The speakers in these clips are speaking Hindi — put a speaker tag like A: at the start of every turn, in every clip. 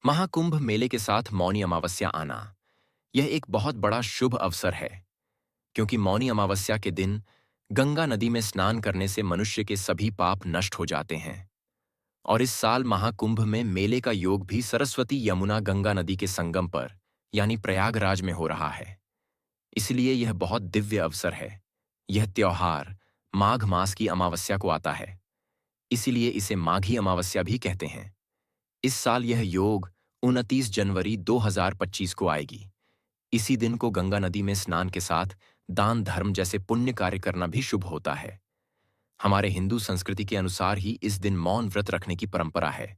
A: महाकुंभ मेले के साथ मौनी अमावस्या आना यह एक बहुत बड़ा शुभ अवसर है, क्योंकि मौनी अमावस्या के दिन गंगा नदी में स्नान करने से मनुष्य के सभी पाप नष्ट हो जाते हैं। और इस साल महाकुंभ में मेले का योग भी सरस्वती यमुना गंगा नदी के संगम पर यानी प्रयागराज में हो रहा है। इसलिए यह बहुत दिव्य अवसर है। यह त्योहार माघ मास की अमावस्या को आता है, इसीलिए इसे माघी अमावस्या भी कहते हैं। इस साल यह योग 29 जनवरी 2025 को आएगी। इसी दिन को गंगा नदी में स्नान के साथ दान धर्म जैसे पुण्य कार्य करना भी शुभ होता है। हमारे हिंदू संस्कृति के अनुसार ही इस दिन मौन व्रत रखने की परंपरा है,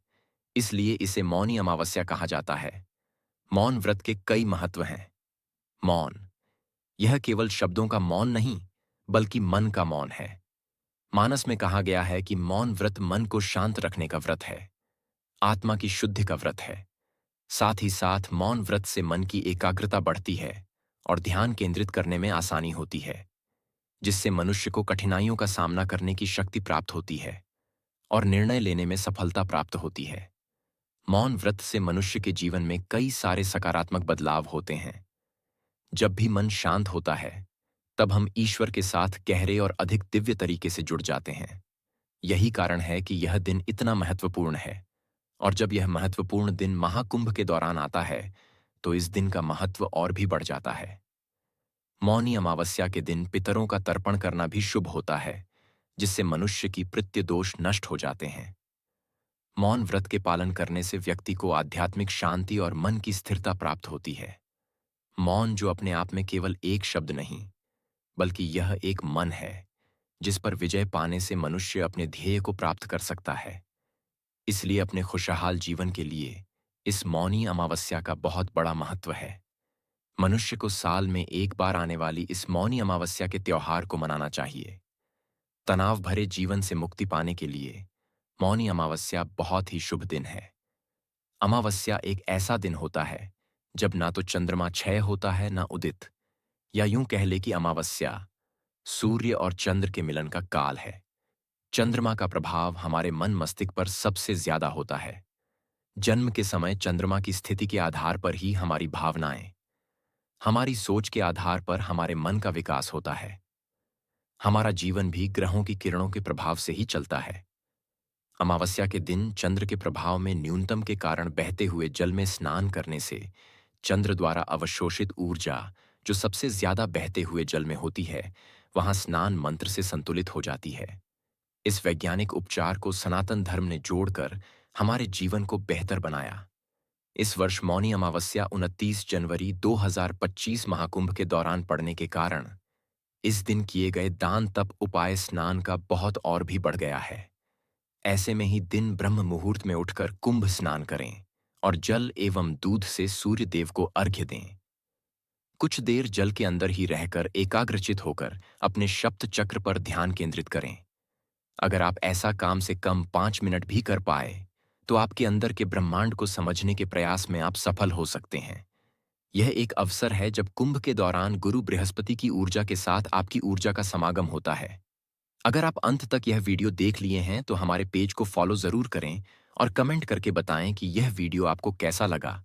A: इसलिए इसे मौनी अमावस्या कहा जाता है। मौन व्रत के कई महत्व हैं। मौन यह केवल शब्दों का मौन नहीं, बल्कि मन का मौन है। मानस में कहा गया है कि मौन व्रत मन को शांत रखने का व्रत है, आत्मा की शुद्धि का व्रत है। साथ ही साथ मौन व्रत से मन की एकाग्रता बढ़ती है और ध्यान केंद्रित करने में आसानी होती है, जिससे मनुष्य को कठिनाइयों का सामना करने की शक्ति प्राप्त होती है और निर्णय लेने में सफलता प्राप्त होती है। मौन व्रत से मनुष्य के जीवन में कई सारे सकारात्मक बदलाव होते हैं। जब भी मन शांत होता है, तब हम ईश्वर के साथ गहरे और अधिक दिव्य तरीके से जुड़ जाते हैं। यही कारण है कि यह दिन इतना महत्वपूर्ण है। और जब यह महत्वपूर्ण दिन महाकुंभ के दौरान आता है, तो इस दिन का महत्व और भी बढ़ जाता है। मौनी अमावस्या के दिन पितरों का तर्पण करना भी शुभ होता है, जिससे मनुष्य की पितृ दोष नष्ट हो जाते हैं। मौन व्रत के पालन करने से व्यक्ति को आध्यात्मिक शांति और मन की स्थिरता प्राप्त होती है। मौन जो अपने आप में केवल एक शब्द नहीं, बल्कि यह एक मन है, जिस पर विजय पाने से मनुष्य अपने ध्येय को प्राप्त कर सकता है। इसलिए अपने खुशहाल जीवन के लिए इस मौनी अमावस्या का बहुत बड़ा महत्व है। मनुष्य को साल में एक बार आने वाली इस मौनी अमावस्या के त्योहार को मनाना चाहिए। तनाव भरे जीवन से मुक्ति पाने के लिए मौनी अमावस्या बहुत ही शुभ दिन है। अमावस्या एक ऐसा दिन होता है जब ना तो चंद्रमा क्षय होता है ना उदित, या यूं कह ले कि अमावस्या सूर्य और चंद्र के मिलन का काल है। चंद्रमा का प्रभाव हमारे मन मस्तिष्क पर सबसे ज्यादा होता है। जन्म के समय चंद्रमा की स्थिति के आधार पर ही हमारी भावनाएं, हमारी सोच के आधार पर हमारे मन का विकास होता है। हमारा जीवन भी ग्रहों की किरणों के प्रभाव से ही चलता है। अमावस्या के दिन चंद्र के प्रभाव में न्यूनतम के कारण बहते हुए जल में स्नान करने से चंद्र द्वारा अवशोषित ऊर्जा, जो सबसे ज्यादा बहते हुए जल में होती है, वहां स्नान मंत्र से संतुलित हो जाती है। इस वैज्ञानिक उपचार को सनातन धर्म ने जोड़कर हमारे जीवन को बेहतर बनाया। इस वर्ष मौनी अमावस्या 29 जनवरी 2025 महाकुंभ के दौरान पड़ने के कारण इस दिन किए गए दान तप उपाय स्नान का बहुत और भी बढ़ गया है। ऐसे में ही दिन ब्रह्म मुहूर्त में उठकर कुंभ स्नान करें और जल एवं दूध से सूर्य देव को अर्घ्य दें। कुछ देर जल के अंदर ही रहकर एकाग्रचित होकर अपने शब्द चक्र पर ध्यान केंद्रित करें। अगर आप ऐसा काम से कम 5 मिनट भी कर पाए, तो आपके अंदर के ब्रह्मांड को समझने के प्रयास में आप सफल हो सकते हैं। यह एक अवसर है जब कुंभ के दौरान गुरु बृहस्पति की ऊर्जा के साथ आपकी ऊर्जा का समागम होता है। अगर आप अंत तक यह वीडियो देख लिए हैं, तो हमारे पेज को फॉलो जरूर करें और कमेंट करके बताएं कि यह वीडियो आपको कैसा लगा।